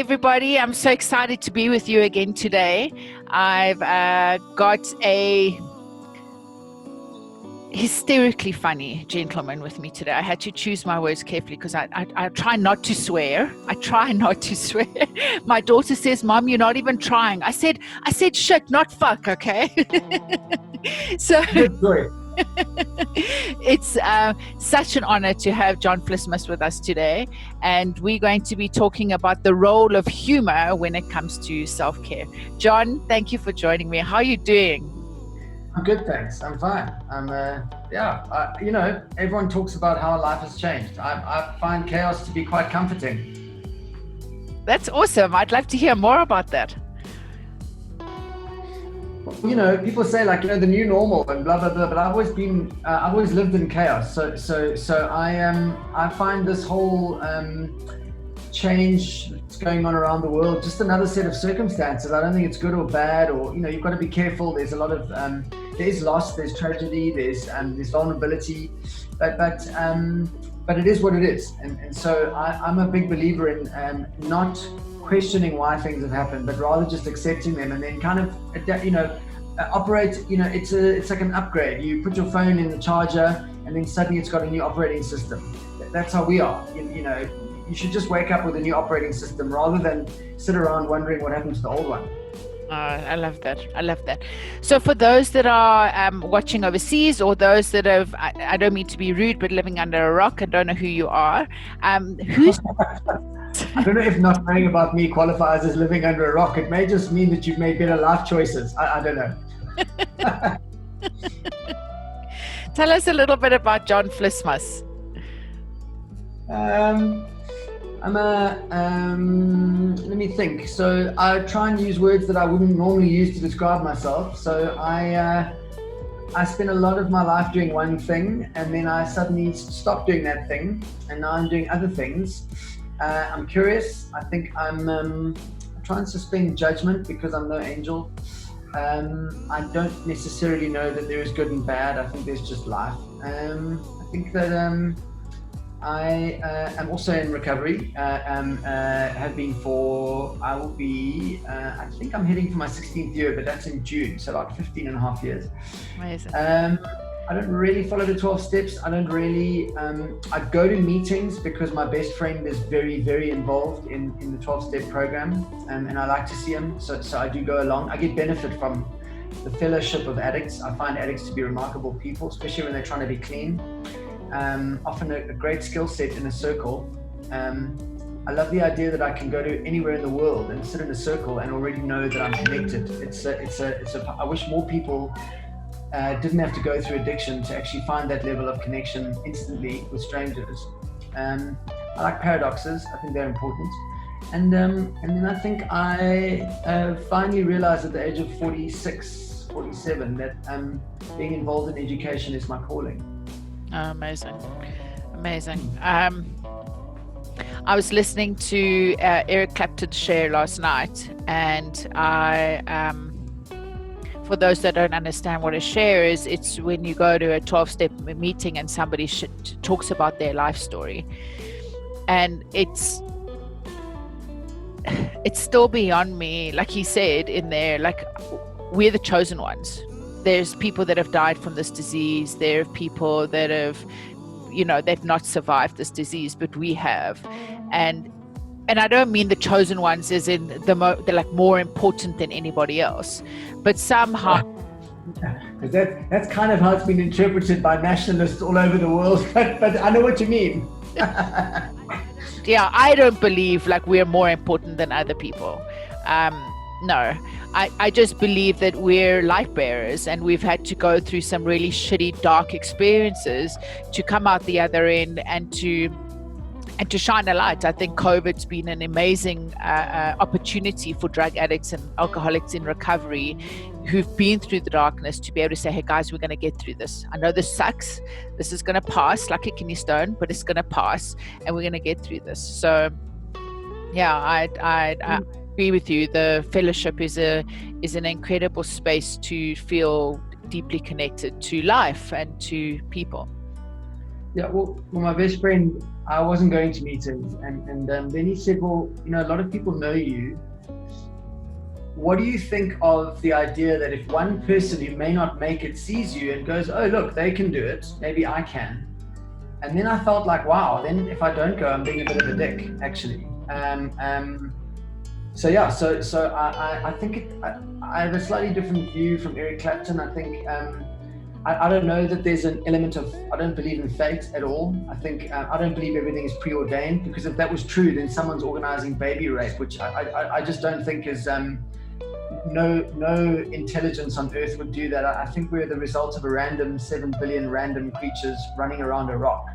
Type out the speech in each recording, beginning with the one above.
everybody. I'm so excited to be with you again today. I've got a hysterically funny gentleman with me today. I had to choose my words carefully because I try not to swear. I try not to swear. My daughter says, "Mom, you're not even trying." I said shit, not fuck, okay? So Good story. it's such an honor to have John Vlismas with us today, and we're going to be talking about the role of humor when it comes to self-care. John, thank you for joining me. How are you doing? I'm good, thanks. I'm fine. Everyone talks about how life has changed. I find chaos to be quite comforting. That's awesome. I'd love to hear more about that. People say the new normal and blah blah blah, but I've always lived in chaos. So I find this whole change that's going on around the world just another set of circumstances. I don't think it's good or bad, or you've got to be careful. There's a lot of there's loss, there's tragedy, there's vulnerability, but it is what it is. And so I'm a big believer in not questioning why things have happened, but rather just accepting them and then kind of operate. It's like an upgrade. You put your phone in the charger and then suddenly it's got a new operating system. That's how we are. You should just wake up with a new operating system rather than sit around wondering what happened to the old one. I love that. So for those that are watching overseas, or those that have, I don't mean to be rude, but living under a rock and don't know who you are, who's I don't know if not knowing about me qualifies as living under a rock. It may just mean that you've made better life choices. I don't know. Tell us a little bit about John Vlismas. Let me think. So I try and use words that I wouldn't normally use to describe myself. So I spent a lot of my life doing one thing, and then I suddenly stopped doing that thing, and now I'm doing other things. I'm curious. I think I'm trying to suspend judgment because I'm no angel. I don't necessarily know that there is good and bad. I think there's just life. I think that I am also in recovery. Have been I will be, I think I'm heading for my 16th year, but that's in June, so about 15 and a half years. Amazing. I don't really follow the 12 steps. I don't really, I go to meetings because my best friend is very, very involved in the 12-step program, and I like to see him, so I do go along. I get benefit from the fellowship of addicts. I find addicts to be remarkable people, especially when they're trying to be clean. Often a great skill set in a circle. I love the idea that I can go to anywhere in the world and sit in a circle and already know that I'm connected. I wish more people didn't have to go through addiction to actually find that level of connection instantly with strangers. I like paradoxes. I think they're important. And then I think I finally realized at the age of 46, 47 that being involved in education is my calling. Oh, amazing. I was listening to Eric Clapton's share last night, and I for those that don't understand what a share is, it's when you go to a 12-step meeting and somebody talks about their life story, and it's still beyond me. Like he said in there, like, we're the chosen ones. There's people that have died from this disease. There are people that have, they've not survived this disease, but we have. And I don't mean the chosen ones as in they're like more important than anybody else, but somehow. That's kind of how it's been interpreted by nationalists all over the world, but I know what you mean. Yeah, I don't believe like we're more important than other people. No, I just believe that we're light bearers, and we've had to go through some really shitty, dark experiences to come out the other end and to shine a light. I think COVID's been an amazing opportunity for drug addicts and alcoholics in recovery who've been through the darkness to be able to say, hey guys, we're going to get through this. I know this sucks. This is going to pass like a kidney stone, but it's going to pass, and we're going to get through this. So yeah, I agree with you. The fellowship is an incredible space to feel deeply connected to life and to people. Yeah, well, my best friend, I wasn't going to meetings, and then he said, well, a lot of people know you. What do you think of the idea that if one person who may not make it sees you and goes, oh, look, they can do it, maybe I can? And then I felt like, wow, then if I don't go, I'm being a bit of a dick, actually. So yeah, so I think I have a slightly different view from Eric Clapton. I think I don't know that there's an element of, I don't believe in fate at all. I think I don't believe everything is preordained, because if that was true, then someone's organizing baby rape, which I just don't think is no intelligence on earth would do that. I think we're the result of a random 7 billion random creatures running around a rock.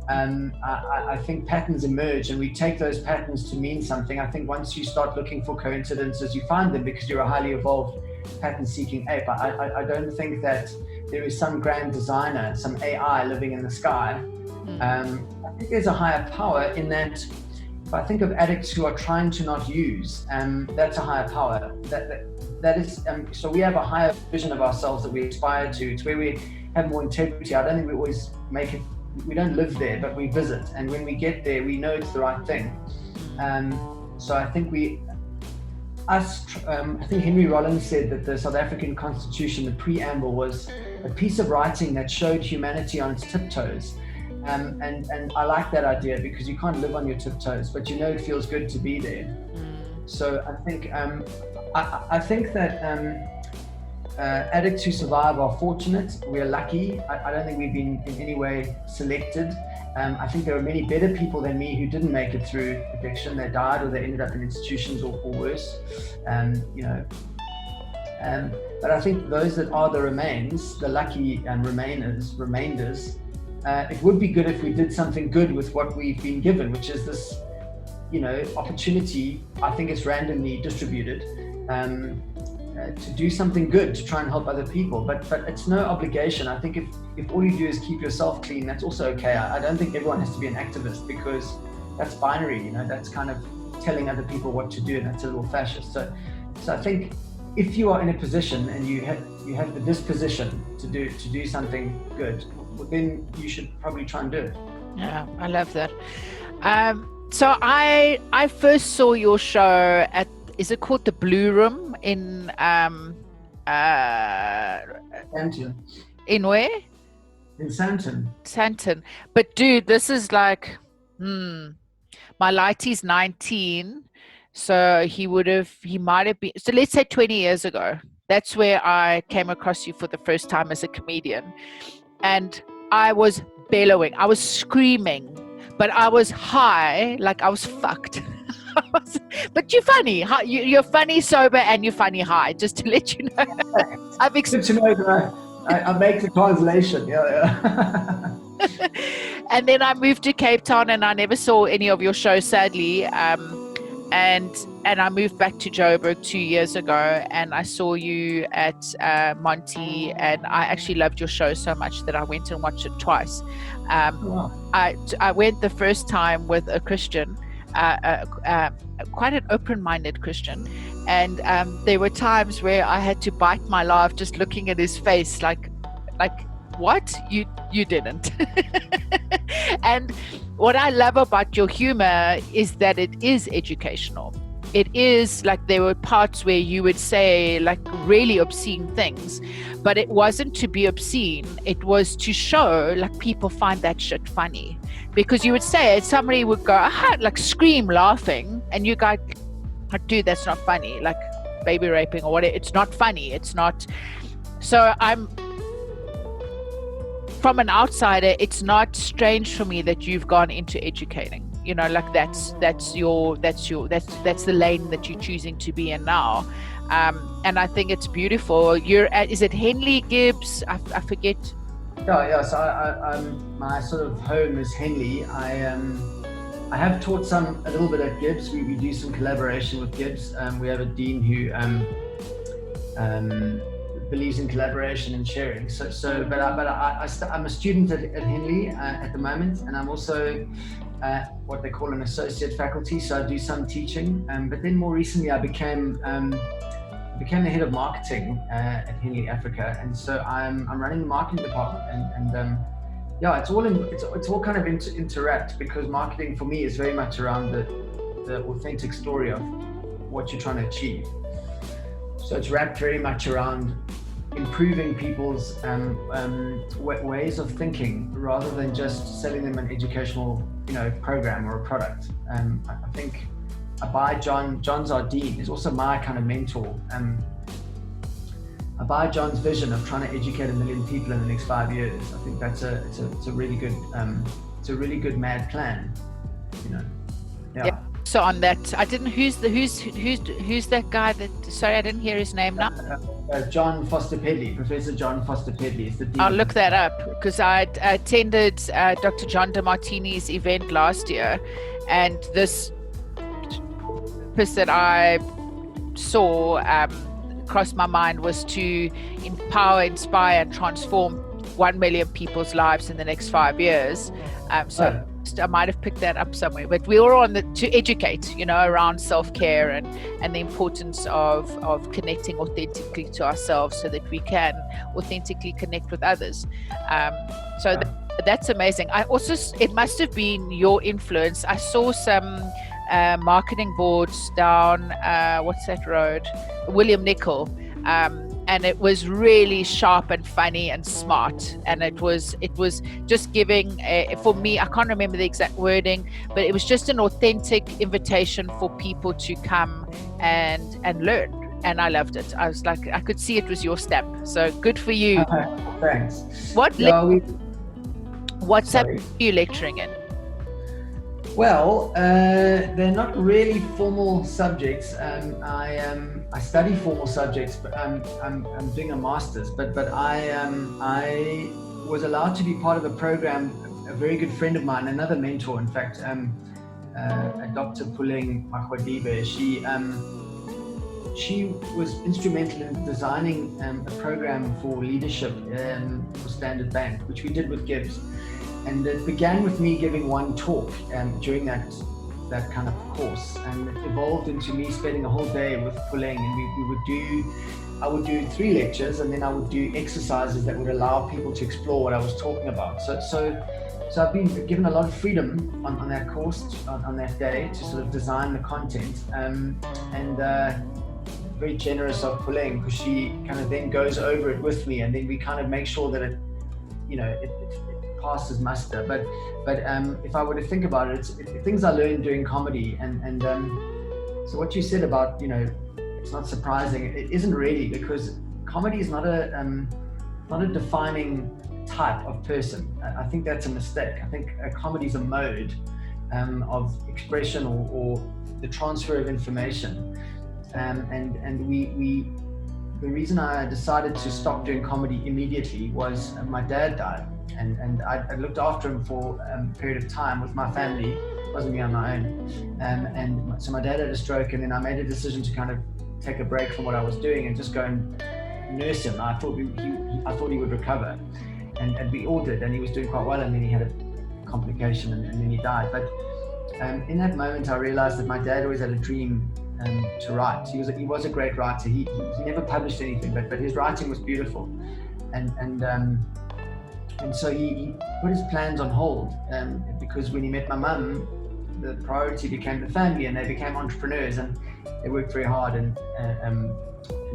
I think patterns emerge, and we take those patterns to mean something. I think once you start looking for coincidences, you find them because you're a highly evolved pattern-seeking ape. I don't think that there is some grand designer, some AI living in the sky. I think there's a higher power in that. If I think of addicts who are trying to not use, that's a higher power. That is, so we have a higher vision of ourselves that we aspire to. It's where we have more integrity. I don't think we always make it. We don't live there, but we visit, and when we get there, we know it's the right thing. So I think I think Henry Rollins said that the South African Constitution, the preamble, was a piece of writing that showed humanity on its tiptoes. And I like that idea, because you can't live on your tiptoes, but it feels good to be there. So I think I think that addicts who survive are fortunate. We're lucky. I don't think we've been in any way selected. I think there are many better people than me who didn't make it through addiction. They died, or they ended up in institutions, or worse. But I think those that are the remains, the lucky remainders, it would be good if we did something good with what we've been given, which is this, opportunity. I think it's randomly distributed to do something good, to try and help other people. But it's no obligation. I think if all you do is keep yourself clean, that's also okay. I don't think everyone has to be an activist, because that's binary. That's kind of telling other people what to do, and that's a little fascist. So I think if you are in a position and you have the disposition to do something good, then you should probably try and do it. Yeah, I love that. So I first saw your show at, is it called the Blue Room in Santon. In where? In Santon. Santon. But dude, this is like, my Lighty's 19, so he might have been, so let's say 20 years ago. That's where I came across you for the first time as a comedian. And I was bellowing, I was screaming, but I was high, like I was fucked. But you're funny. You're funny sober, and you're funny high, just to let you know. Good to know that I make the translation. Yeah. And then I moved to Cape Town, and I never saw any of your shows, sadly. And I moved back to Joburg 2 years ago, and I saw you at Monty, and I actually loved your show so much that I went and watched it twice. Wow. I went the first time with a Christian, quite an open-minded Christian, and there were times where I had to bite my laugh just looking at his face, like what? You didn't. And what I love about your humor is that it is educational. It is like, there were parts where you would say like really obscene things, but it wasn't to be obscene. It was to show like people find that shit funny, because you would say it, somebody would go, like scream laughing, and you go, dude, that's not funny, like baby raping or whatever. It's not funny. It's not. So from an outsider, it's not strange for me that you've gone into educating. Like that's the lane that you're choosing to be in now, and I think it's beautiful. You're at, is it Henley Gibbs? I forget. Yeah. So my sort of home is Henley. I have taught a little bit at Gibbs. We do some collaboration with Gibbs. We have a dean who believes in collaboration and sharing. But I'm a student at Henley at the moment, and I'm also what they call an associate faculty. So I do some teaching, but then more recently I became the head of marketing at Henley Africa, and so I'm running the marketing department, and yeah, it's all kind of interact, because marketing for me is very much around the authentic story of what you're trying to achieve. So it's wrapped very much around improving people's ways of thinking, rather than just selling them an educational, program or a product. I think Abai John Zardine is also my kind of mentor. Abai John's vision of trying to educate 1 million people in the next 5 years. I think it's a really good mad plan. Yeah. Yeah. So on that, I didn't. Who's that guy? Sorry, I didn't hear his name now. John Foster Pedley, Professor John Foster Pedley is the dean. I'll look that up, because I attended Dr. John DeMartini's event last year, and this purpose that I saw crossed my mind was to empower, inspire, and transform 1 million people's lives in the next 5 years. I might have picked that up somewhere, but we were to educate, around self-care and the importance of connecting authentically to ourselves, so that we can authentically connect with others. That's amazing. It must have been your influence. I saw some marketing boards down, what's that road? William Nicol. And it was really sharp and funny and smart, and it was just giving for me, I can't remember the exact wording, but it was just an authentic invitation for people to come and learn, and I loved it. I was like, I could see it was your stamp, so good for you. Thanks. What subject are you lecturing in? Well, they're not really formal subjects. I study formal subjects, but I'm doing a master's. But I was allowed to be part of a program. A very good friend of mine, another mentor, in fact, Dr. Puleng Makhwadibe. She was instrumental in designing a program for leadership for Standard Bank, which we did with Gibbs. And it began with me giving one talk during that kind of course, and it evolved into me spending a whole day with Puleng, and I would do 3 lectures, and then I would do exercises that would allow people to explore what I was talking about. So I've been given a lot of freedom on that course, on that day, to sort of design the content, and very generous of Puleng, because she kind of then goes over it with me, and then we kind of make sure that it passes muster. But if I were to think about it, it's things I learned doing comedy, and so what you said about it's not surprising. It isn't really, because comedy is not a defining type of person. I think that's a mistake. I think comedy is a mode of expression or the transfer of information, and we the reason I decided to stop doing comedy immediately was my dad died. And I looked after him for a period of time with my family. It wasn't me on my own. And so my dad had a stroke, and then I made a decision to kind of take a break from what I was doing and just go and nurse him. I thought he would recover, and we all did, and he was doing quite well, and then he had a complication, and then he died. But in that moment, I realized that my dad always had a dream to write. He was a great writer. He never published anything, but his writing was beautiful, and so he put his plans on hold, because when he met my mum, the priority became the family, and they became entrepreneurs, and they worked very hard, and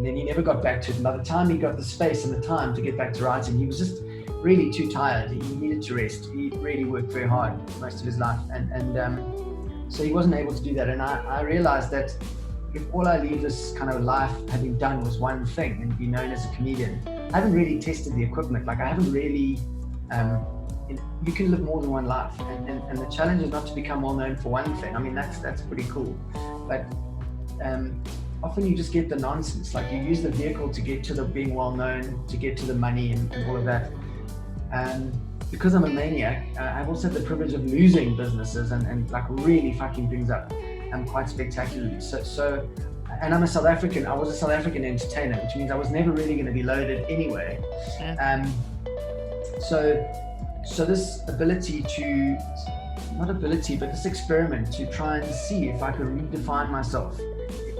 then he never got back to it. And by the time he got the space and the time to get back to writing, he was just really too tired. He needed to rest. He really worked very hard most of his life, and so he wasn't able to do that. And I realized that if all I leave this kind of life having done was one thing, and be known as a comedian, I haven't really tested the equipment. Like, I haven't really, you can live more than one life, and the challenge is not to become well known for one thing. I mean, that's pretty cool, but often you just get the nonsense. Like, you use the vehicle to get to the being well known, to get to the money and all of that. Because I'm a maniac, I've also had the privilege of losing businesses and like really fucking things up quite spectacularly. So, and I'm a South African. I was a South African entertainer, which means I was never really going to be loaded anyway. So this ability to, not ability, but this experiment to try and see if I could redefine myself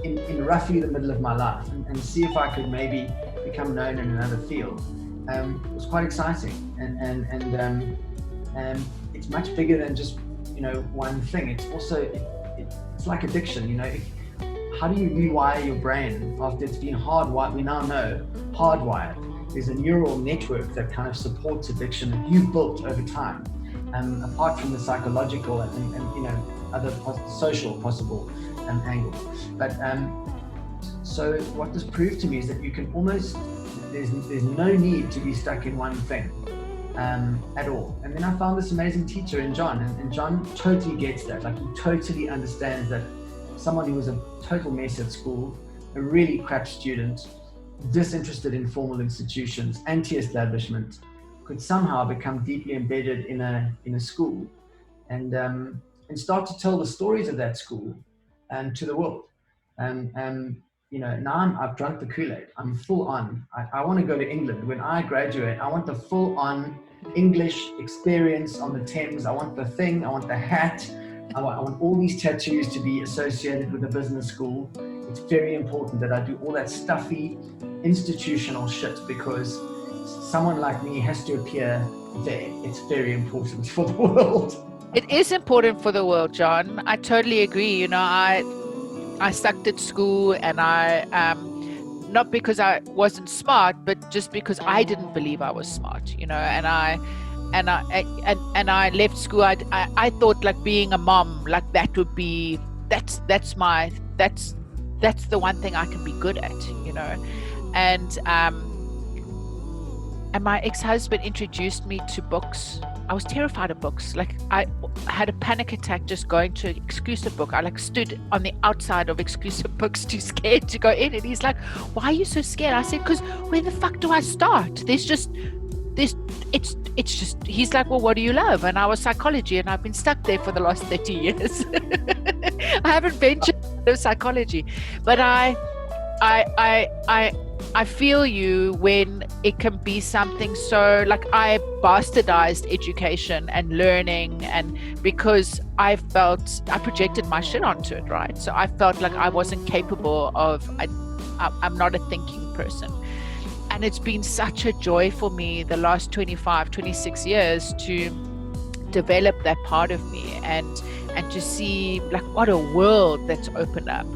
in roughly the middle of my life, and see if I could maybe become known in another field, was quite exciting. And it's much bigger than just, one thing. It's also, it's like addiction, how do you rewire your brain after it's been hardwired? We now know hardwired. There's a neural network that kind of supports addiction that you've built over time, apart from the psychological and other social possible angles. But so what this proved to me is that you can almost, there's no need to be stuck in one thing at all. And then I found this amazing teacher in John, and John totally gets that. Like, he totally understands that someone who was a total mess at school, a really crap student, disinterested in formal institutions, anti-establishment, could somehow become deeply embedded in a school and start to tell the stories of that school to the world. Now I've drunk the Kool-Aid. I'm full on. I want to go to England. When I graduate, I want the full on English experience on the Thames. I want the thing. I want the hat. I want all these tattoos to be associated with a business school. It's very important that I do all that stuffy institutional shit, because someone like me has to appear there. It's very important for the world. It is important for the world, John. I totally agree. I sucked at school, and I not because I wasn't smart, but just because I didn't believe I was smart, and I left school. I thought, like, being a mom, like, that would be, that's the one thing I can be good at, and my ex-husband introduced me to books. I was terrified of books. Like, I had a panic attack just going to an exclusive book. I stood on the outside of exclusive books, too scared to go in. And he's like, "Why are you so scared?" I said, "Because where the fuck do I start? It's just." He's like, "Well, what do you love?" And I was psychology, and I've been stuck there for the last 30 years. I haven't ventured into psychology, but I feel you when it can be something so, like, I bastardized education and learning, and because I felt I projected my shit onto it, right? So I felt like I wasn't capable of, I'm not a thinking person. And it's been such a joy for me the last 25, 26 years to develop that part of me and to see, like, what a world that's opened up.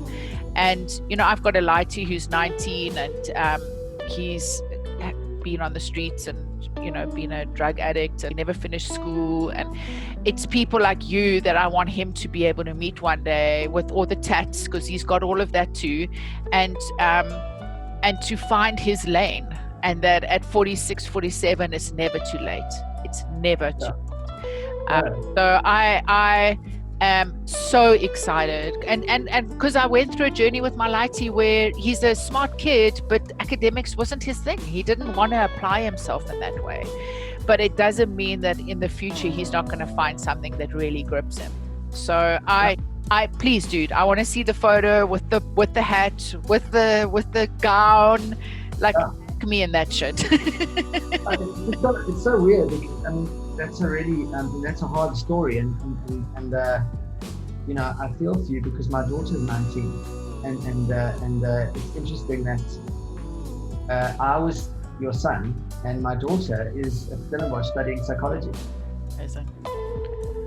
And, I've got a Lighty who's 19, and he's been on the streets and, been a drug addict and never finished school. And it's people like you that I want him to be able to meet one day, with all the tats, because he's got all of that too. And to find his lane, and that at 46, 47, it's never too late. It's never too late. So I am so excited, and because I went through a journey with my Lighty where he's a smart kid, but academics wasn't his thing. He didn't want to apply himself in that way. But it doesn't mean that in the future he's not going to find something that really grips him. So I please, dude, I want to see the photo with the hat, with the gown, like, me in that shit. It's so weird, because, I mean, that's a really that's a hard story, and I feel for you, because my daughter's 19, and it's interesting that I was your son, and my daughter is at Stellenbosch studying psychology. Amazing.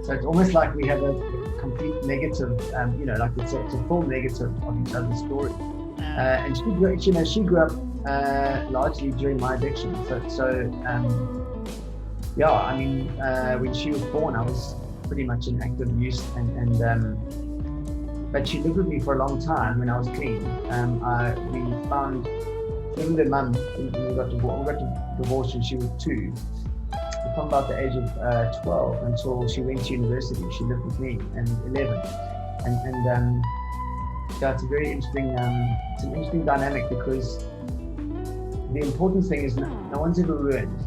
So it's almost like we have a complete negative, like it's a full negative of each other's story. And she grew up largely during my addiction. When she was born, I was pretty much in active use, but she lived with me for a long time when I was clean. We found, even the mum, we got divorced when she was 2. From about the age of 12 until she went to university, she lived with me, and 11, it's a very interesting, it's an interesting dynamic, because the important thing is no one's ever ruined,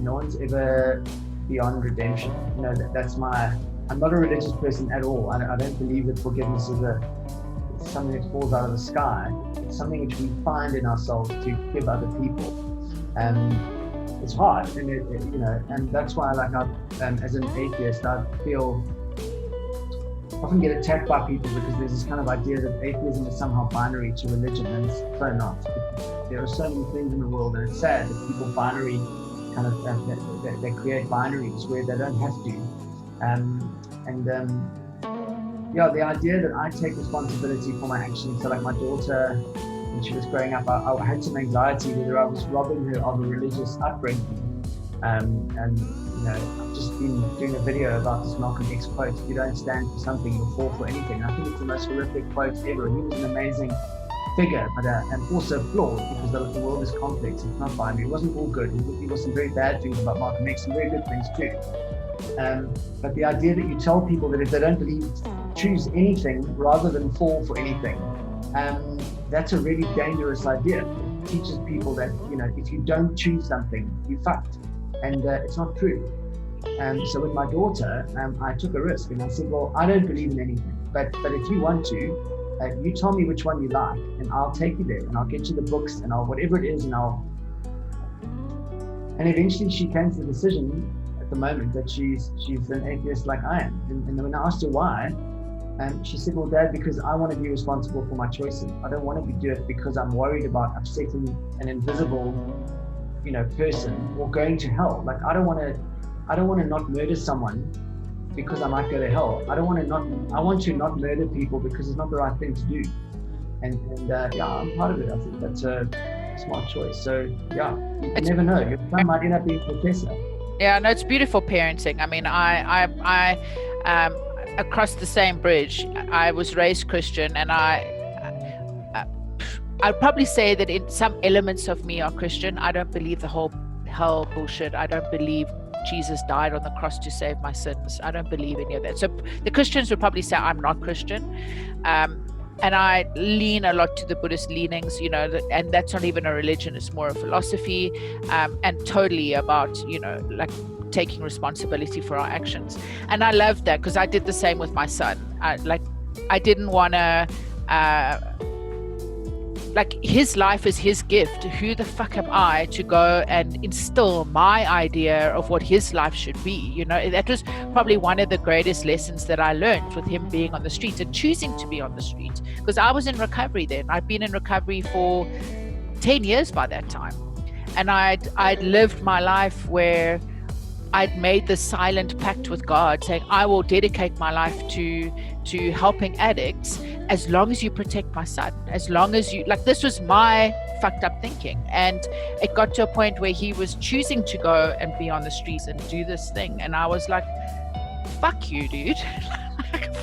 no one's ever beyond redemption. I'm not a religious person at all. I don't believe that forgiveness is something that falls out of the sky. It's something which we find in ourselves to give other people. It's hard, and that's why, as an atheist, I often get attacked by people, because there's this kind of idea that atheism is somehow binary to religion, and it's so not. There are so many things in the world, and it's sad that people binary kind of that create binaries where they don't have to. Yeah, the idea that I take responsibility for my actions. So like my daughter, when she was growing up, I had some anxiety whether I was robbing her of a religious upbringing. And I've just been doing a video about this Malcolm X quote: "If you don't stand for something, you'll fall for anything." And I think it's the most horrific quote ever. He was an amazing figure, but and also flawed, because the world is complex. It's not binary. It wasn't all good. There was some very bad things about Malcolm X, some very good things too. But the idea that you tell people that if they don't believe, choose anything rather than fall for anything, that's a really dangerous idea. It teaches people that, if you don't choose something, you fucked. And it's not true. So with my daughter, I took a risk and I said, well, I don't believe in anything, but if you want to, you tell me which one you like and I'll take you there and I'll get you the books and I'll whatever it is and eventually she came to the decision at the moment that she's an atheist like I am. And when I asked her why, she said, well, Dad, because I want to be responsible for my choices. I don't want to do it because I'm worried about upsetting an invisible person or going to hell. Like I don't want to not murder someone because I might go to hell. I want to not murder people because it's not the right thing to do. And I'm part of it. I think that's a smart choice. So yeah, you never know. Your son might end up being a professor. Yeah, no, it's beautiful parenting. I mean, I across the same bridge, I was raised Christian, and I'd probably say that in some elements of me are Christian. I don't believe the whole hell bullshit. I don't believe Jesus died on the cross to save my sins. I don't believe any of that. So the Christians would probably say I'm not Christian. And I lean a lot to the Buddhist leanings, and that's not even a religion, it's more a philosophy, and totally about, like taking responsibility for our actions. And I love that because I did the same with my son. I didn't want to, his life is his gift. Who the fuck am I to go and instill my idea of what his life should be? That was probably one of the greatest lessons that I learned with him being on the streets and choosing to be on the street, because I was in recovery then. I'd been in recovery for 10 years by that time. And I'd lived my life where I'd made this silent pact with God, saying, I will dedicate my life to helping addicts as long as you protect my son, as long as you, this was my fucked up thinking. And it got to a point where he was choosing to go and be on the streets and do this thing. And I was like, fuck you, dude.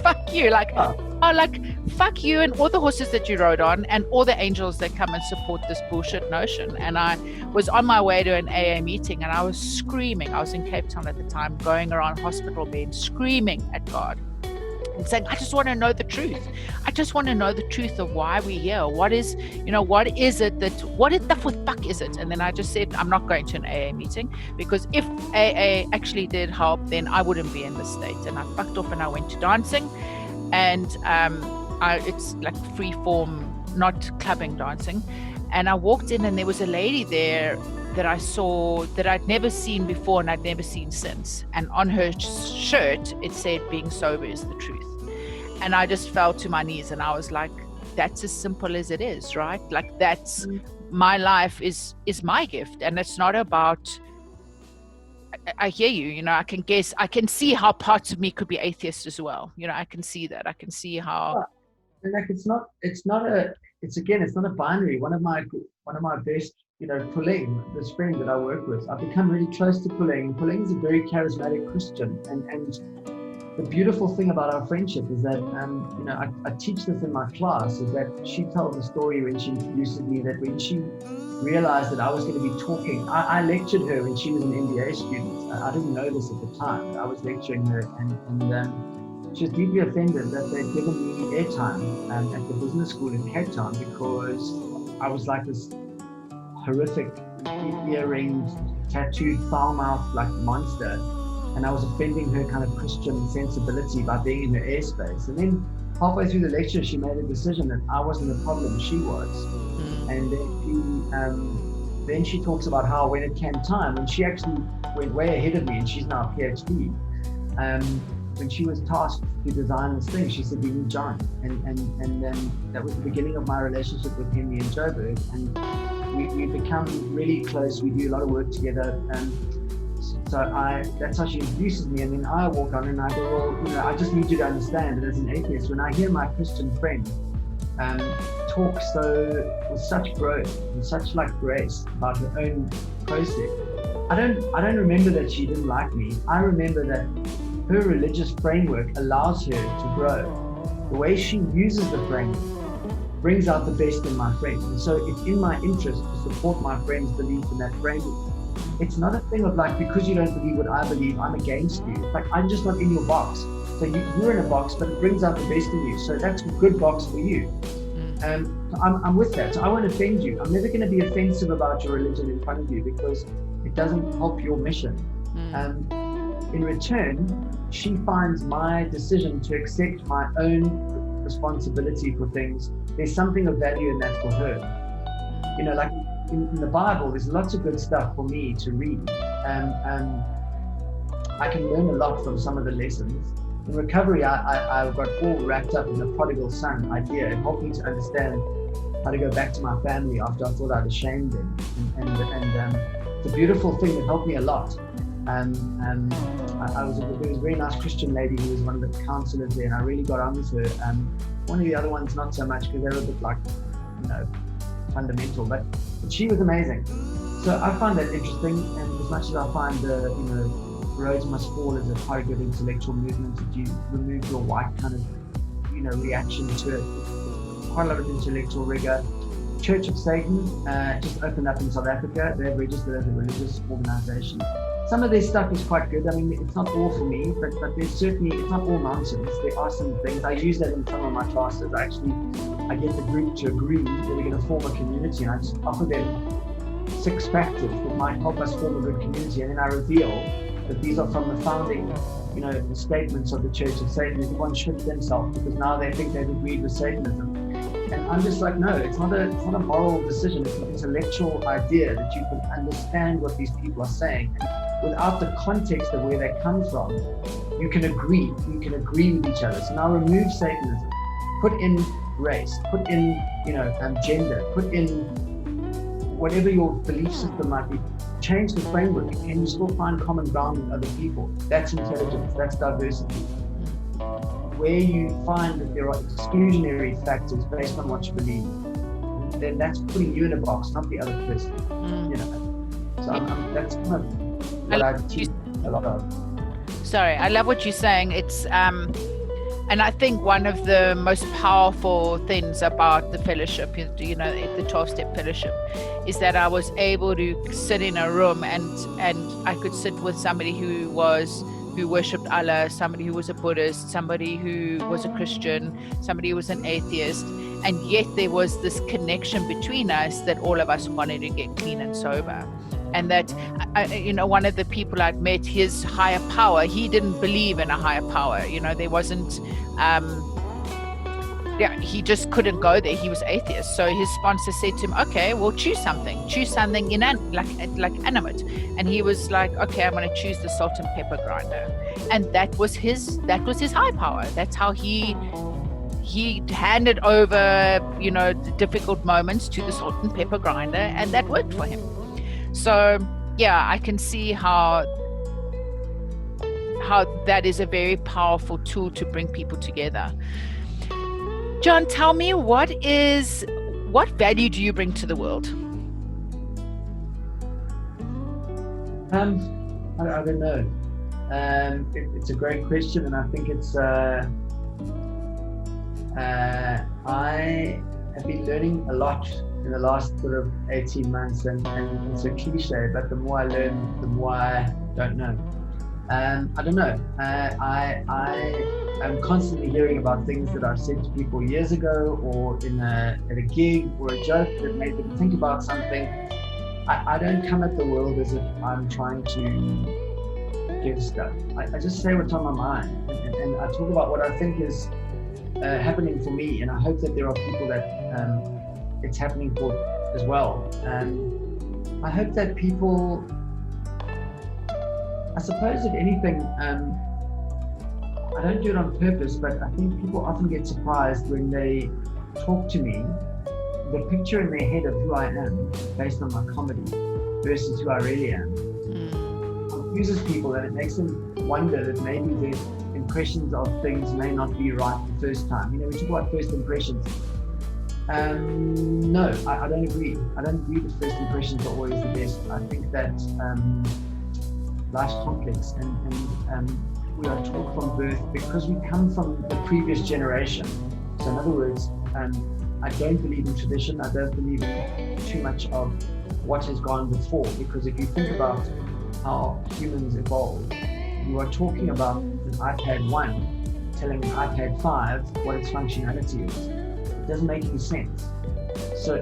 Fuck you. Fuck you and all the horses that you rode on and all the angels that come and support this bullshit notion. And I was on my way to an AA meeting and I was screaming. I was in Cape Town at the time, going around hospital beds, screaming at God and saying, I just want to know the truth. I just want to know the truth of why we're here. What is it? And then I just said, I'm not going to an AA meeting, because if AA actually did help, then I wouldn't be in this state. And I fucked off and I went to dancing. And it's like free form, not clubbing dancing. And I walked in and there was a lady there that I saw that I'd never seen before and I'd never seen since. And on her shirt, it said, being sober is the truth. And I just fell to my knees and I was like, that's as simple as it is, right? Like that's, my life is my gift. And it's not about, I hear you, I can see how parts of me could be atheist as well. I can see that. I can see how. And it's not a binary. One of my best, Puling, this friend that I work with, I've become really close to Puling. Puling is a very charismatic Christian. And the beautiful thing about our friendship is that, I teach this in my class, is that she tells a story when she introduces me, that when she realized that I was going to be talking, I lectured her when she was an MBA student. I didn't know this at the time, but I was lecturing her, and she was deeply offended that they'd given me airtime at the business school in Cape Town, because I was like this horrific, earringed, tattooed, foul-mouthed monster, and I was offending her kind of Christian sensibility by being in her airspace. And then halfway through the lecture, she made a decision that I wasn't the problem, she was. And then she talks about how when it came time, and she actually went way ahead of me, and she's now a PhD. When she was tasked to design this thing, she said, we need John. And then that was the beginning of my relationship with Henry and Joburg. And we become really close. We do a lot of work together. So that's how she introduces me, and then I walk on and I go, well, I just need you to understand that as an atheist, when I hear my Christian friend talk with such growth and such grace about her own process, I don't remember that she didn't like me. I remember that her religious framework allows her to grow. The way she uses the framework brings out the best in my friends. And so it's in my interest to support my friend's belief in that framework. It's not a thing of because you don't believe what I believe, I'm against you. It's I'm just not in your box. So you're in a box, but it brings out the best in you. So that's a good box for you. I'm with that. So I won't offend you. I'm never going to be offensive about your religion in front of you because it doesn't help your mission. In return, she finds my decision to accept my own responsibility for things. There's something of value in that for her. In the Bible, there's lots of good stuff for me to read. I can learn a lot from some of the lessons. In recovery, I got all wrapped up in the prodigal son idea. It helped me to understand how to go back to my family after I thought I'd ashamed them. And it's a beautiful thing that helped me a lot. There was a very nice Christian lady who was one of the counselors there, and I really got on with her. One of the other ones, not so much, because they were a bit fundamental, but she was amazing. So I find that interesting, and as much as I find Roads Must Fall is a quite a good intellectual movement, if you remove your white kind of reaction to it, quite a lot of intellectual rigor. Church of Satan just opened up in South Africa. They're registered as a religious organization. Some of their stuff is quite good. I mean, it's not all for me, but there's certainly, it's not all nonsense. There are some things. I use that in some of my classes. I get the group to agree that we're going to form a community, and I just offer them 6 factors that might help us form a good community, and then I reveal that these are from the founding, the statements of the Church of Satan. Everyone shook themselves because now they think they've agreed with Satanism. And I'm just no, it's not a moral decision. It's an intellectual idea that you can understand what these people are saying. And without the context of where they come from, you can agree. You can agree with each other. So now remove Satanism. Put in race. Put in, gender. Put in whatever your belief system might be. Change the framework, and you still find common ground with other people. That's intelligence. That's diversity. Where you find that there are exclusionary factors based on what you believe, then that's putting you in a box, not the other person. So that's kind of what I teach a lot of. Sorry, I love what you're saying. It's and I think one of the most powerful things about the fellowship, the 12-step fellowship, is that I was able to sit in a room and I could sit with somebody who worshipped Allah, somebody who was a Buddhist, somebody who was a Christian, somebody who was an atheist, and yet there was this connection between us that all of us wanted to get clean and sober. And that, one of the people I'd met, his higher power, he didn't believe in a higher power. There wasn't, he just couldn't go there. He was atheist. So his sponsor said to him, okay, well, choose something like animate. And he was like, okay, I'm going to choose the salt and pepper grinder. And that was his high power. That's how he handed over, the difficult moments to the salt and pepper grinder, and that worked for him. So, yeah, I can see how that is a very powerful tool to bring people together. John, tell me, what value do you bring to the world? I don't know. It's a great question, and I think it's. I have been learning a lot in the last sort of 18 months, and it's a cliche, but the more I learn, the more I don't know. I don't know. I am constantly hearing about things that I've said to people years ago, or at a gig or a joke that made them think about something. I don't come at the world as if I'm trying to give stuff. I just say what's on my mind, and I talk about what I think is happening for me, and I hope that there are people that it's happening for as well. I hope that people, I suppose if anything, I don't do it on purpose, but I think people often get surprised when they talk to me the picture in their head of who I am based on my comedy versus who I really am confuses people, and it makes them wonder that maybe their impressions of things may not be right the first time. You know, we talk about first impressions. No, I don't agree. I don't agree that first impressions are always the best. I think that life's complex, and we are taught from birth because we come from the previous generation. So in other words, I don't believe in tradition. I don't believe in too much of what has gone before, because if you think about how humans evolved, you are talking about an iPad 1 telling an iPad 5 what its functionality is. It doesn't make any sense. So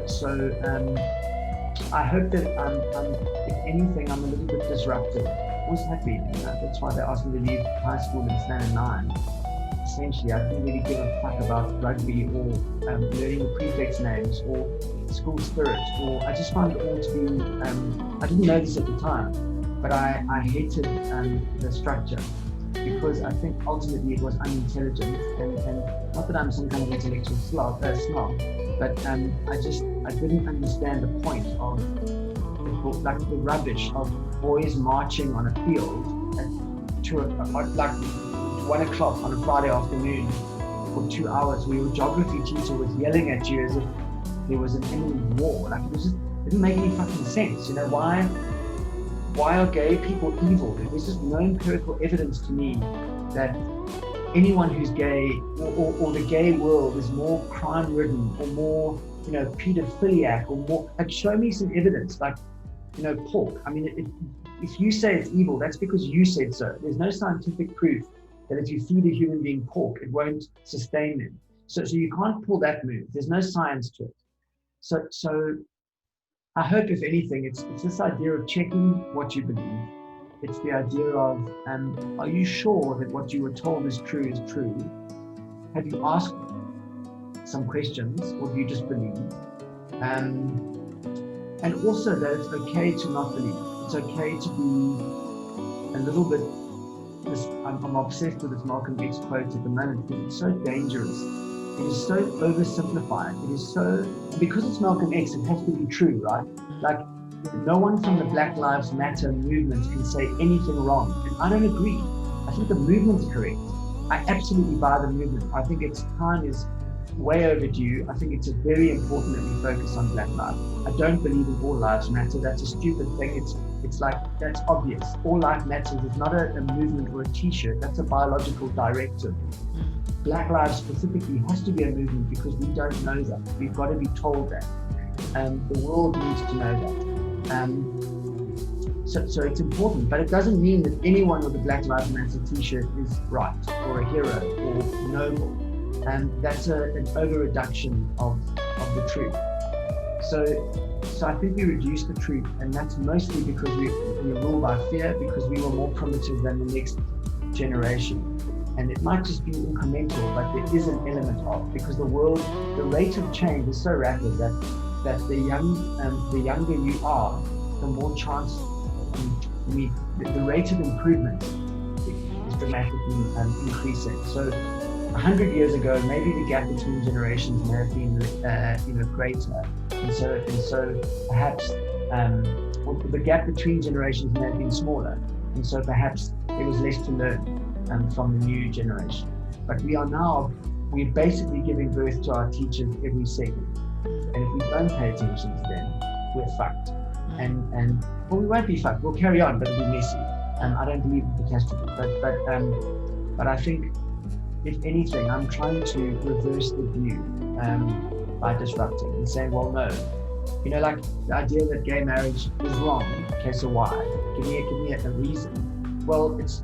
I hope that if anything, I'm a little bit disruptive. Always have been. That's why they asked me to leave high school in standard 9. Essentially, I didn't really give a fuck about rugby or learning the prefects' names or school spirit, or I just found it all to be, I didn't know this at the time, but I hated the structure, because I think ultimately it was unintelligent, and not that I'm some kind of intellectual snob, but I didn't understand the point of like the rubbish of boys marching on a field at like 1 o'clock on a Friday afternoon for 2 hours, where your geography teacher was yelling at you as if there was an imminent war. Like, it didn't make any fucking sense. You know, why are gay people evil? There's just no empirical evidence to me that anyone who's gay or the gay world is more crime-ridden or more, you know, pedophiliac or more. Like, show me some evidence. Like, you know, pork. I mean, if you say it's evil, that's because you said so. There's no scientific proof that if you feed a human being pork, it won't sustain them. So you can't pull that move. There's no science to it. So I hope, if anything, it's this idea of checking what you believe. It's the idea of, are you sure that what you were told is true? Have you asked some questions, or do you just believe? And also that it's okay to not believe. It's okay to be a little bit, I'm obsessed with this Malcolm X quote at the moment, because it's so dangerous. It is so oversimplified. It is so, because it's Malcolm X, it has to be true, right? Like, no one from the Black Lives Matter movement can say anything wrong. And I don't agree. I think the movement's correct. I absolutely buy the movement. I think its time is way overdue. I think it's very important that we focus on Black lives. I don't believe in all lives matter. That's a stupid thing. It's like, that's obvious. All life matters is not a movement or a t-shirt. That's a biological directive. Black lives specifically has to be a movement, because we don't know that. We've got to be told that. The world needs to know that. So it's important, but it doesn't mean that anyone with a Black Lives Matter t-shirt is right or a hero or noble. That's an over-reduction of the truth. So I think we reduce the truth, and that's mostly because we rule by fear, because we were more primitive than the next generation. And it might just be incremental, but there is an element of, because the rate of change is so rapid that the younger you are, the more chance the rate of improvement is dramatically increasing. So 100 years ago, maybe the gap between generations may have been greater, and so perhaps the gap between generations may have been smaller, and so perhaps there was less to learn from the new generation. But we're basically giving birth to our teachers every second, and if we don't pay attention to them, we're fucked. And well, we won't be fucked. We'll carry on, but it'll be messy. I don't believe in catastrophe, but I think, if anything, I'm trying to reverse the view by disrupting and saying, well, no, you know, like the idea that gay marriage is wrong. Okay, so why? Give me a reason. Well, it's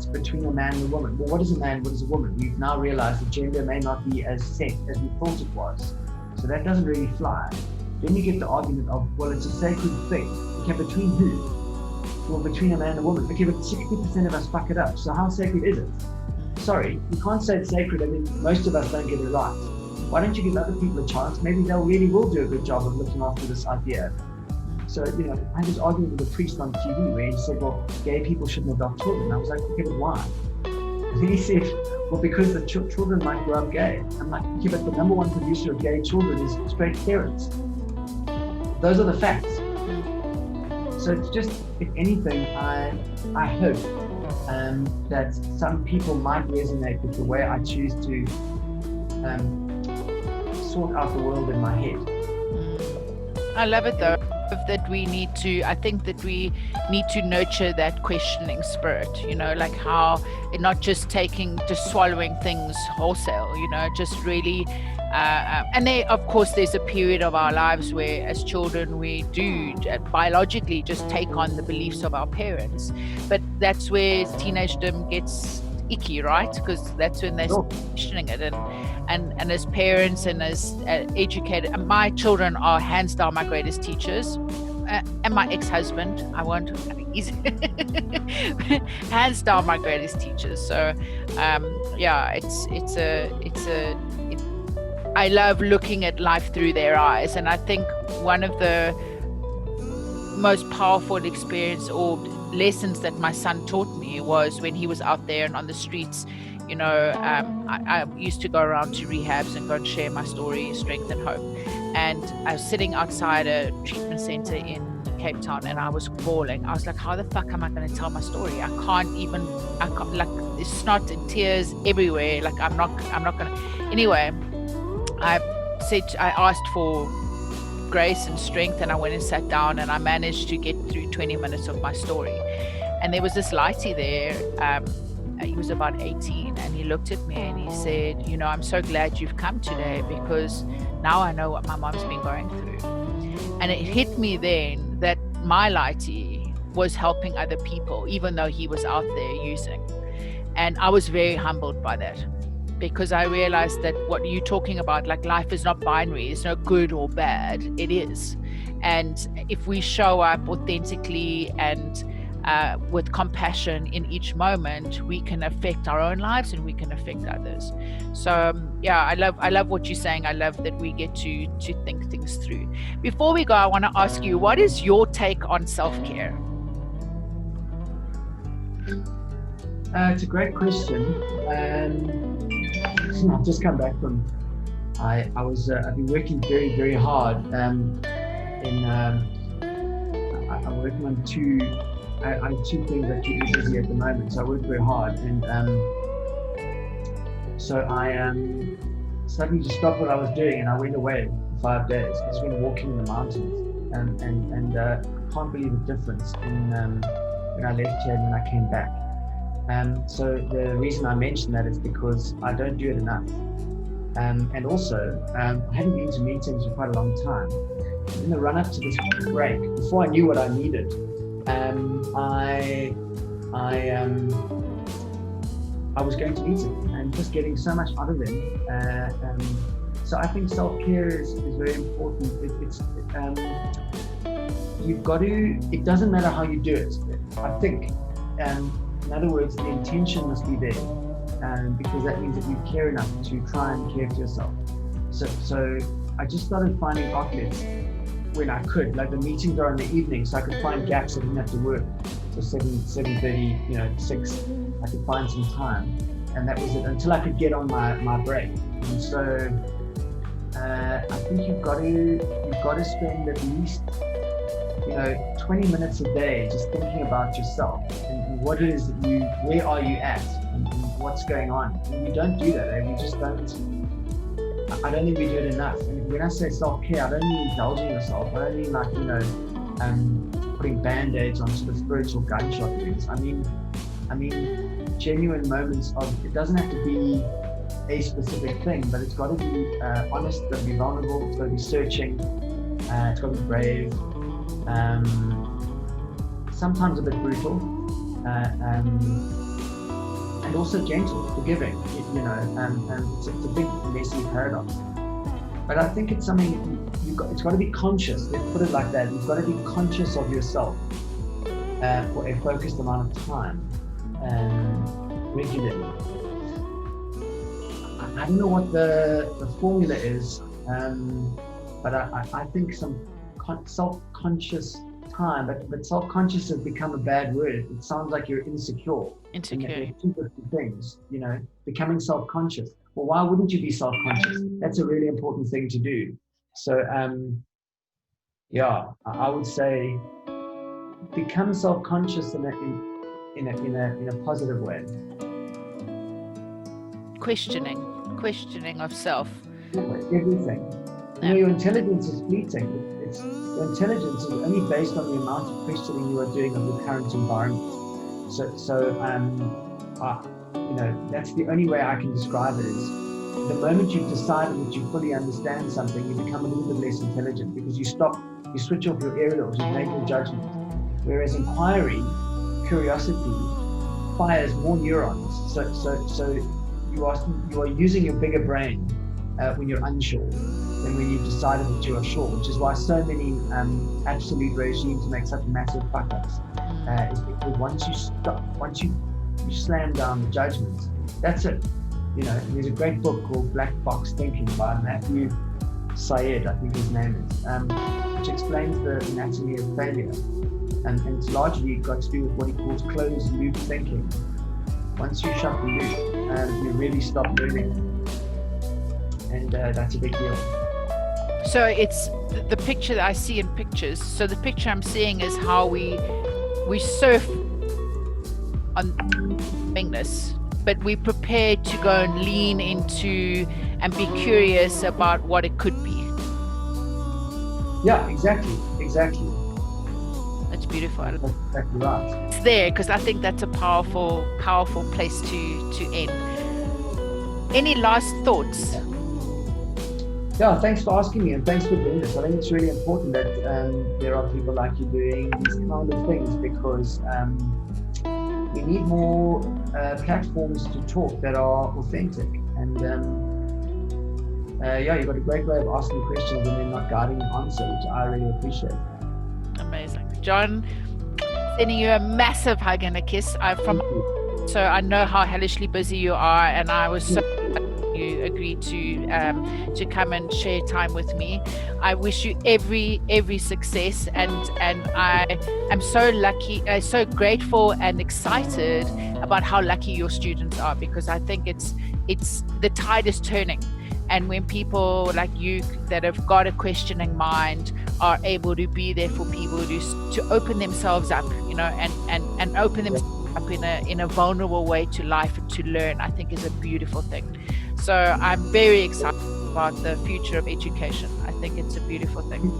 between a man and a woman. Well, what is a man? What is a woman? We've now realized that gender may not be as set as we thought it was. So that doesn't really fly. Then you get the argument of, well, it's a sacred thing. Okay, between who? Well, between a man and a woman. Okay, but 60% of us fuck it up. So how sacred is it? Sorry, you can't say it's sacred. I mean, most of us don't get it right. Why don't you give other people a chance? Maybe they really will do a good job of looking after this idea. So, you know, I had this argument with a priest on TV where he said, well, gay people shouldn't adopt children. I was like, okay, but why? And he said, well, because the children might grow up gay. I'm like, yeah, but the number one producer of gay children is straight parents. Those are the facts. So it's just, if anything, I hope that some people might resonate with the way I choose to sort out the world in my head. I love it though. That we need to, I think that we need to nurture that questioning spirit, like how not just swallowing things wholesale, just really, and of course there's a period of our lives where as children we do biologically just take on the beliefs of our parents, but that's where teenagedom gets icky, right? Because that's when they're questioning it, and as parents and as educated, and my children are hands down my greatest teachers, and my ex-husband, he's hands down my greatest teachers. So I love looking at life through their eyes, and I think one of the most powerful experience or lessons that my son taught me was when he was out there and on the streets. I used to go around to rehabs and go and share my story, strength and hope. And I was sitting outside a treatment center in Cape Town, and I was bawling. I was like, how the fuck am I going to tell my story? I can't, like, there's snot and tears everywhere. Like, I'm not going to. Anyway, I asked for grace and strength, and I went and sat down, and I managed to get through 20 minutes of my story. And there was this lighty there. He was about 18, and he looked at me and he said, I'm so glad you've come today, because now I know what my mom's been going through. And it hit me then that my lighty was helping other people, even though he was out there using. And I was very humbled by that, because I realized that what you're talking about, like, life is not binary. It's not good or bad. It is. And if we show up authentically and with compassion in each moment, we can affect our own lives and we can affect others. So I love what you're saying. I love that we get to think things through. Before we go, I want to ask you, what is your take on self-care? It's a great question. I've just come back from, I've been working very, very hard. I'm working on two things that keep me busy at the moment. So I work very hard, and so I suddenly just stopped what I was doing and I went away for 5 days. I just went walking in the mountains, and I can't believe the difference in when I left here and when I came back. So the reason I mention that is because I don't do it enough. And also, I hadn't been to meetings for quite a long time. In the run up to this break, before I knew what I needed, I was going to meetings and just getting so much out of them. So I think self-care is very important. You've got to, it doesn't matter how you do it. I think, in other words, the intention must be there, because that means that you care enough to try and care for yourself. So I just started finding outlets when I could, like the meetings are in the evening, so I could find gaps. I didn't have to work till 7:30, 6. I could find some time, and that was it until I could get on my break. And so I think you've got to spend at least 20 minutes a day just thinking about yourself and what it is that where are you at and what's going on. And we don't do that, we just don't. I don't think we do it enough. And when I say self-care, I don't mean indulging yourself. I don't mean like, putting band-aids on sort of spiritual gunshot wounds. I mean genuine moments of, it doesn't have to be a specific thing, but it's got to be honest, it's got to be vulnerable, it's got to be searching, it's got to be brave, sometimes a bit brutal, and also gentle, forgiving, it's a big messy paradox. But I think it's something it's got to be conscious. Let's put it like that. You've got to be conscious of yourself for a focused amount of time, regularly. I don't know what the formula is, but I think some self-conscious high, but self-conscious has become a bad word. It sounds like you're insecure. Insecure. And they're two different things, you know, becoming self-conscious. Well, why wouldn't you be self-conscious? That's a really important thing to do. So, yeah, I would say become self-conscious in a positive way. Questioning of self. Everything. You know, your intelligence is fleeting. Your intelligence is only based on the amount of questioning you are doing of your current environment. You know, that's the only way I can describe it. Is the moment you've decided that you fully understand something, you become a little bit less intelligent because you switch off your aerials, you've made your judgment. Whereas inquiry, curiosity, fires more neurons. So you are using your bigger brain when you're unsure than when you've decided that you are sure, which is why so many absolute regimes make such massive fuck-ups. Is because once you slam down the judgment, that's it. You know, there's a great book called Black Box Thinking by Matthew Syed, I think his name is, which explains the anatomy of failure. And it's largely got to do with what he calls closed loop thinking. Once you shut the loop, you really stop learning. And that's a big deal. So it's the picture that I see in pictures. So the picture I'm seeing is how we surf on this, but we prepared to go and lean into and be curious about what it could be. Yeah, exactly. That's beautiful. That's exactly right. It's there because I think that's a powerful place to end. Any last thoughts? Yeah, thanks for asking me and thanks for doing this. I think it's really important that there are people like you doing these kind of things because we need more platforms to talk that are authentic. And you've got a great way of asking questions and then not guiding the answer, which I really appreciate. Amazing. John, sending you a massive hug and a kiss. So I know how hellishly busy you are, and I was so you agreed to come and share time with me. I wish you every success, and I am so lucky, so grateful and excited about how lucky your students are, because I think it's the tide is turning. And when people like you that have got a questioning mind are able to be there for people to open themselves up, you know, and open themselves up in a vulnerable way to life and to learn, I think is a beautiful thing. So I'm very excited about the future of education. I think it's a beautiful thing.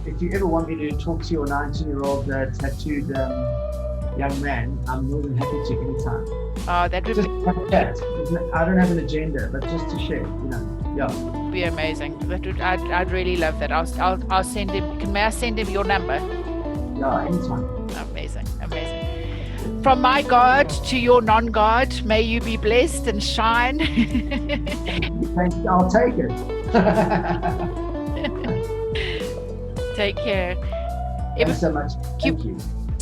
If you ever want me to talk to your 19-year-old tattooed young man, I'm more than happy to anytime. Oh, that would just have a chat. I don't have an agenda, but just to share, you know. Yeah. Be amazing. I'd really love that. I'll send him. May I send him your number? Yeah, anytime. Amazing. From my God to your non-God, may you be blessed and shine. I'll take it. Take care. Thanks so much. Thank you.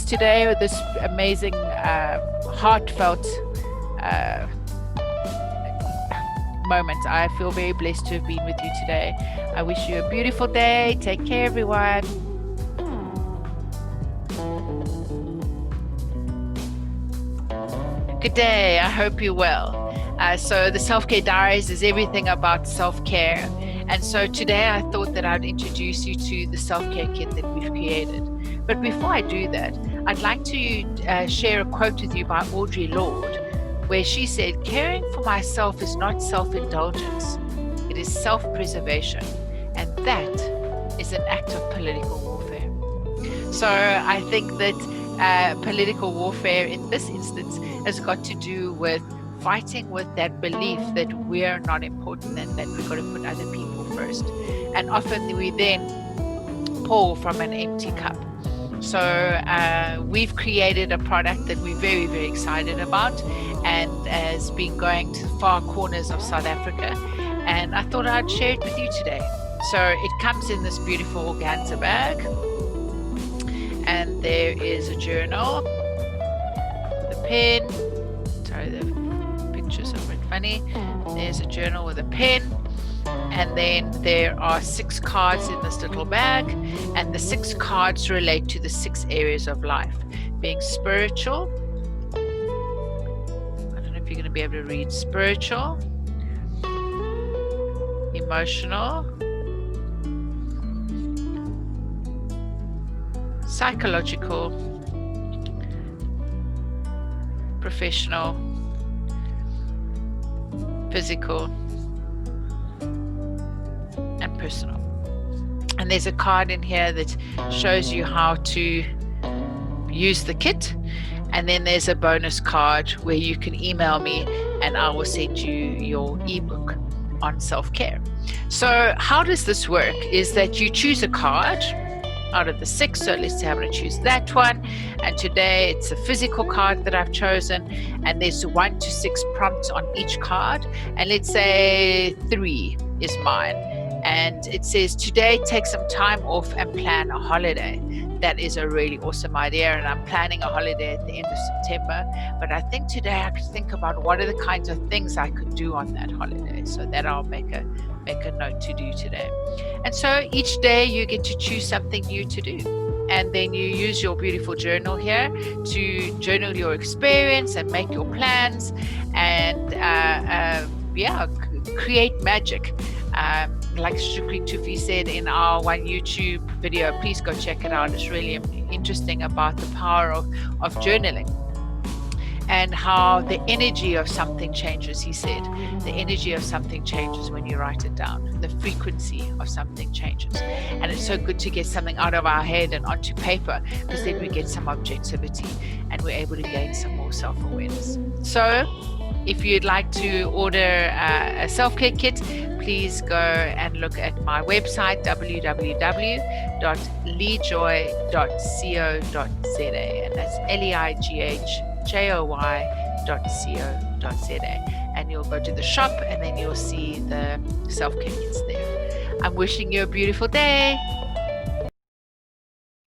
Today with this amazing, heartfelt moment. I feel very blessed to have been with you today. I wish you a beautiful day. Take care, everyone. Good day. I hope you're well. So the Self-Care Diaries is everything about self-care. And so today I thought that I'd introduce you to the self-care kit that we've created. But before I do that, I'd like to share a quote with you by Audre Lorde, where she said, "Caring for myself is not self-indulgence, it is self-preservation, and that is an act of political warfare." So I think that political warfare in this instance has got to do with fighting with that belief that we're not important and that we've got to put other people first. And often we then pour from an empty cup. So we've created a product that we're very, very excited about and has been going to far corners of South Africa. And I thought I'd share it with you today. So it comes in this beautiful organza bag. And there is a journal, the pen. Sorry, the pictures are a bit funny. There's a journal with a pen And then there are 6 cards in this little bag, and the 6 cards relate to the 6 areas of life, being spiritual. I don't know if you're going to be able to read. Spiritual, emotional, psychological, professional, physical, and personal. And there's a card in here that shows you how to use the kit. And then there's a bonus card where you can email me and I will send you your ebook on self-care. So how does this work? Is that you choose a card out of the 6. So let's say I'm going to choose that one. And today it's a physical card that I've chosen. And there's 1 to 6 prompts on each card. And let's say 3 is mine. And it says, today take some time off and plan a holiday. That is a really awesome idea. And I'm planning a holiday at the end of September. But I think today I could think about what are the kinds of things I could do on that holiday. So that I'll make a note to do today. And so each day you get to choose something new to do. And then you use your beautiful journal here to journal your experience and make your plans and create magic. Like Shukri Tufi said in our one YouTube video, please go check it out. It's really interesting about the power of journaling and how the energy of something changes. He said the energy of something changes when you write it down. The frequency of something changes. And it's so good to get something out of our head and onto paper, because then we get some objectivity and we're able to gain some more self-awareness. So if you'd like to order a self-care kit, please go and look at my website, www.leighjoy.co.za, and that's leighjoy.co.za, and you'll go to the shop and then you'll see the self-care kits there. I'm wishing you a beautiful day.